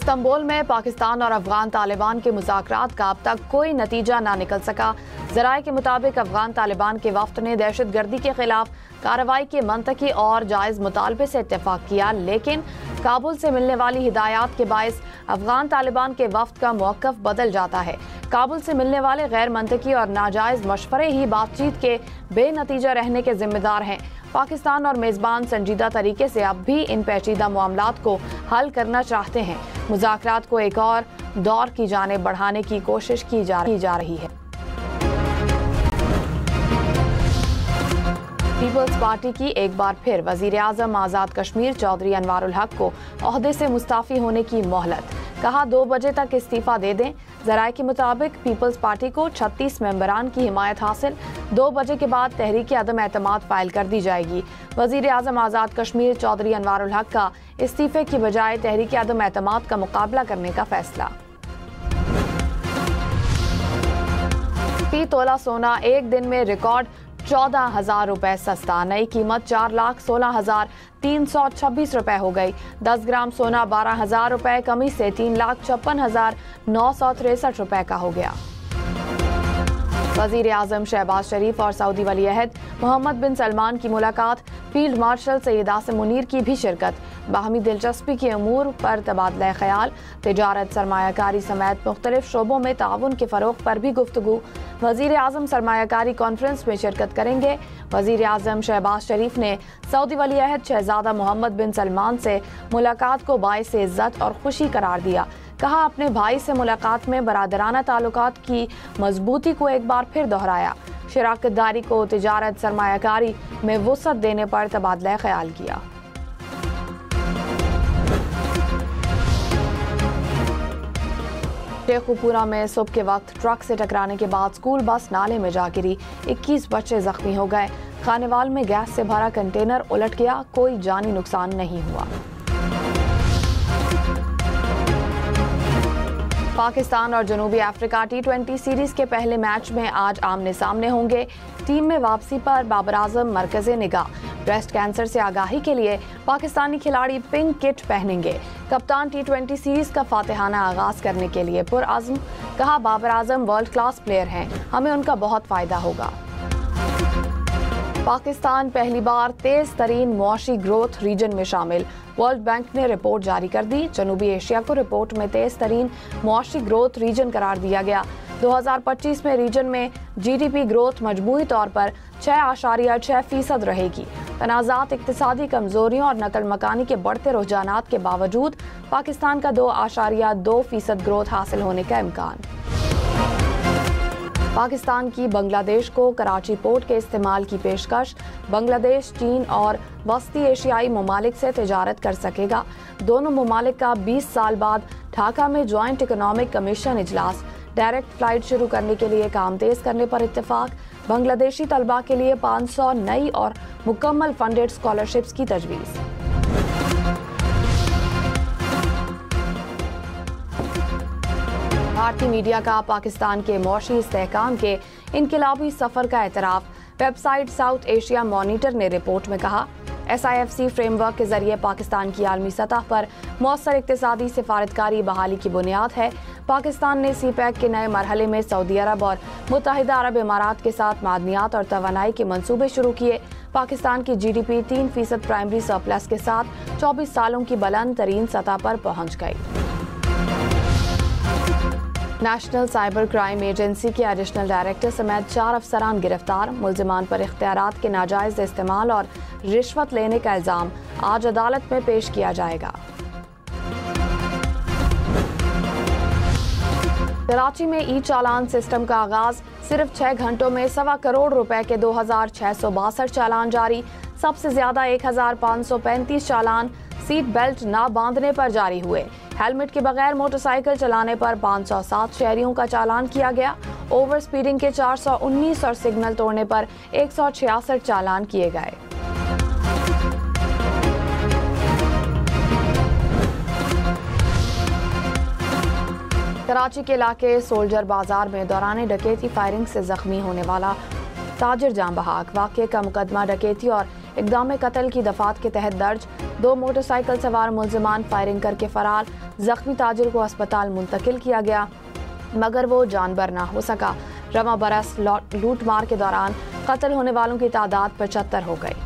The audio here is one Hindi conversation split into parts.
इस्तांबुल में पाकिस्तान और अफगान तालिबान के मुज़ाकरात का अब तक कोई नतीजा ना निकल सका। ज़राए के मुताबिक अफगान तालिबान के वफ्द ने दहशतगर्दी के खिलाफ कार्रवाई के मंतकी और जायज़ मुतालबे से इत्तेफाक किया, लेकिन काबुल से मिलने वाली हिदायत के बायस अफगान तालिबान के वफ्द का मौक़िफ़ बदल जाता है। काबुल से मिलने वाले गैर मंतकी और नाजायज़ मशवरे ही बातचीत के बेनतीजा रहने के जिम्मेदार हैं। पाकिस्तान और मेज़बान संजीदा तरीके से अब भी इन पेचीदा मामलात को हल करना चाहते हैं। मुज़ाकरात को एक और दौर की जानिब बढ़ाने की कोशिश की जा रही है। पीपल्स पार्टी की एक बार फिर वज़ीर आज़म आज़ाद कश्मीर चौधरी अनवारुल हक को ओहदे से मुस्ताफ़ी होने की मोहलत, कहा 2 बजे तक इस्तीफ़ा दे दें। ज़राए के मुताबिक पीपल्स पार्टी को 36 मेंबरान की हिमायत हासिल, 2 बजे के बाद तहरीक अदम एतमाद फाइल कर दी जाएगी। वज़ीर आज़म आज़ाद कश्मीर चौधरी अनवारुल हक का इस्तीफ़े की बजाय तहरीक अदम एतमाद का मुकाबला करने का फैसला। फी तोला सोना एक दिन में रिकॉर्ड 14,000 रुपए सस्ता, नई कीमत 4,16,326 रुपए हो गई। 10 ग्राम सोना 12,000 रुपए, कमी से 3,56,963 रुपए का हो गया। वज़ीर आज़म शहबाज शरीफ और सऊदी वली अहद मोहम्मद बिन सलमान की मुलाकात, फील्ड मार्शल सैयद आसिम मुनीर की भी शिरकत, बाहमी दिलचस्पी के अमूर पर तबादला ख्याल, तिजारत सरमायाकारी समेत मुख्तलिफ शोबों में ताउन के फ़रोग़ पर भी गुफ्तगू। वज़ीर आज़म सरमायाकारी कॉन्फ्रेंस में शिरकत करेंगे। वज़ीर आज़म शहबाज शरीफ ने सऊदी वली अहद शहजादा मोहम्मद बिन सलमान से मुलाकात को बाइस इज़्ज़त और खुशी करार दिया, कहा अपने भाई से मुलाकात में बरादराना ताल्लुकात की मजबूती को एक बार फिर दोहराया। शराकतदारी को तिजारत सरमायाकारी में वुसअत देने पर तबादला ख्याल किया। शेखुपुरा में सुबह के वक्त ट्रक से टकराने के बाद स्कूल बस नाले में जा गिरी, 21 बच्चे जख्मी हो गए। खानेवाल में गैस से भरा कंटेनर उलट गया, कोई जानी नुकसान नहीं हुआ। पाकिस्तान और जनूबी अफ्रीका T20 सीरीज के पहले मैच में आज आमने सामने होंगे। टीम में वापसी पर बाबर आजम मरकज़े निगाह, ब्रेस्ट कैंसर से आगाही के लिए पाकिस्तानी खिलाड़ी पिंक किट पहनेंगे। कप्तान T20 सीरीज का फातिहाना आगाज करने के लिए पुरअज़्म, कहा Babar Azam world class player हैं, हमें उनका बहुत फायदा होगा। पाकिस्तान पहली बार तेज तरीन मुआशी ग्रोथ रीजन में शामिल, वर्ल्ड बैंक ने रिपोर्ट जारी कर दी। जनूबी एशिया को रिपोर्ट में तेज तरीन मुआशी ग्रोथ रीजन करार दिया गया। 2025 में रीजन में GDP ग्रोथ मजमूई तौर पर 6.6% रहेगी। तनाज़ात, इक्तिसादी कमजोरियों और नकल मकानी के बढ़ते रुझानात के बावजूद पाकिस्तान का 2.2% ग्रोथ हासिल होने का इम्कान। पाकिस्तान की बांग्लादेश को कराची पोर्ट के इस्तेमाल की पेशकश, बांग्लादेश चीन और वस्ती एशियाई ममालिक से तिजारत कर सकेगा। दोनों ममालिक का 20 साल बाद ढाका में ज्वाइंट इकोनॉमिक कमीशन इजलास, डायरेक्ट फ्लाइट शुरू करने के लिए काम तेज करने पर इत्तेफाक। बांग्लादेशी तलबा के लिए 500 नई और मुकम्मल फंडेड स्कॉलरशिप्स की तजवीज़। भारतीय मीडिया का पाकिस्तान के मौशी इस्तेहकाम के इनकलाबी सफर का एतराफ़। वेबसाइट साउथ एशिया मॉनिटर ने रिपोर्ट में कहा, SIFC फ्रेमवर्क के जरिए पाकिस्तान की आलमी सतह पर मौसर इक्तिसादी सिफारतकारी बहाली की बुनियाद है। पाकिस्तान ने CPEC के नए मरहले में सऊदी अरब और मुत्तहिदा अरब इमारात के साथ मादनियात और तवानाई के मंसूबे शुरू किए। पाकिस्तान की GDP 3% प्राइमरी सरप्लस के साथ 24 सालों की बुलंद तरीन सतह पर पहुँच गई। नेशनल साइबर क्राइम एजेंसी के एडिशनल डायरेक्टर समेत 4 अफसरान गिरफ्तार। मुल्जिमान पर इख्तियारात के नाजायज इस्तेमाल और रिश्वत लेने का इल्जाम आज अदालत में पेश किया जाएगा। कराची में ई चालान सिस्टम का आगाज, सिर्फ 6 घंटों में 1.25 करोड़ रुपए के 2,662 चालान जारी। सबसे ज्यादा 1,535 चालान सीट बेल्ट ना बांधने पर जारी हुए। हेलमेट के बगैर मोटरसाइकिल चलाने पर 507 शहरियों का चालान किया गया। ओवर स्पीडिंग के 419 और सिग्नल तोड़ने पर 166 चालान किए गए। कराची के इलाके सोल्जर बाजार में दौरान डकैती फायरिंग से जख्मी होने वाला ताजिर जान बहाक। वाक़े का मुकदमा डकैती और इक़दाम कत्ल की दफात के तहत दर्ज। 2 मोटरसाइकिल सवार मुल्जिमान फायरिंग करके फरार। जख्मी ताजिर को अस्पताल मुंतकिल किया गया मगर वो जानबर ना हो सका। रवा बरस लूट मार के दौरान कत्ल होने वालों की तादाद 75 हो गई।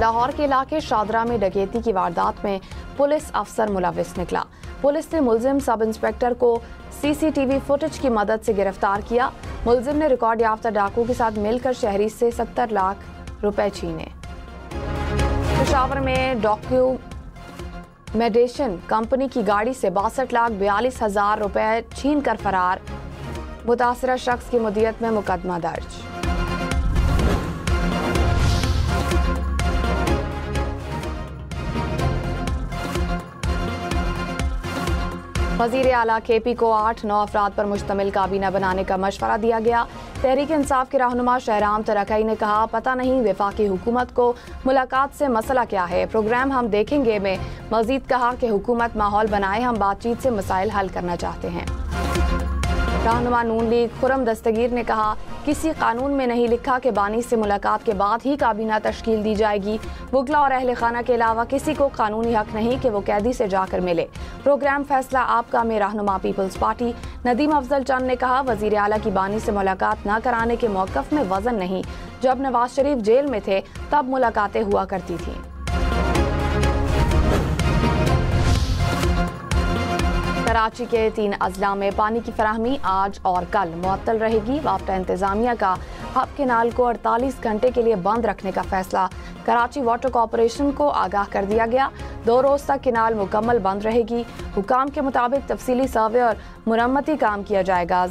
लाहौर के इलाके शादरा में डकैती की वारदात में पुलिस अफसर मुलविस निकला। पुलिस ने मुलजिम सब इंस्पेक्टर को CCTV फुटेज की मदद से गिरफ्तार किया। मुलजिम ने रिकॉर्ड याफ्ता डाकू के साथ मिलकर शहरी से 70 लाख रुपए छीने। पेशावर में डॉक्यूमेंटेशन कंपनी की गाड़ी से 62,42,000 रुपए छीन कर फरार। मुतासरा शख्स की मुद्दत में मुकदमा दर्ज। वज़ीर आला KP को 8-9 अफराद पर मुश्तमिल काबीना बनाने का मशवरा दिया गया। तहरीक इंसाफ के रहनुमा शहराम तरकई ने कहा, पता नहीं वफाकी हुकूमत को मुलाकात से मसला क्या है, प्रोग्राम हम देखेंगे में मजीद कहा कि हुकूमत माहौल बनाए, हम बातचीत से मसाइल हल करना चाहते हैं। रहनुमा नून लीग खुरम दस्तगीर ने कहा, किसी कानून में नहीं लिखा कि बानी से मुलाकात के बाद ही काबीना तश्कील दी जाएगी। वकला और अहले खाना के अलावा किसी को कानूनी हक नहीं कि वो कैदी से जाकर मिले। प्रोग्राम फैसला आपका में रहनुमा पीपल्स पार्टी नदीम अफजल चंद ने कहा, वजीर आला की बानी से मुलाकात न कराने के मौक़िफ़ में वजन नहीं। जब नवाज शरीफ जेल में थे तब मुलाकातें हुआ करती थीं। कराची के 3 अजला में पानी की फराहमी आज और कल मुअत्तल रहेगी। वापटा इंतजामिया का हब केनाल को 48 घंटे के लिए बंद रखने का फैसला। कराची वाटर कॉरपोरेशन को आगाह कर दिया गया। 2 रोज तक केनाल मुकम्मल बंद रहेगी। हुकाम के मुताबिक तफसीली सर्वे और मुरम्मती काम किया जाएगा।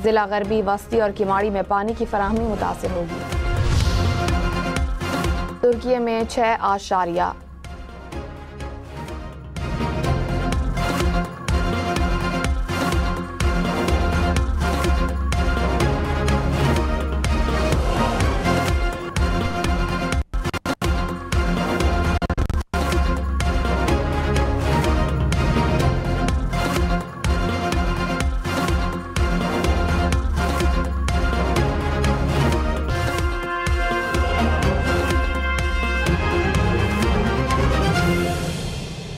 जिला गरबी, वस्ती और किमाड़ी में पानी की फराहमी मुतासिर होगी। तुर्की में 6.8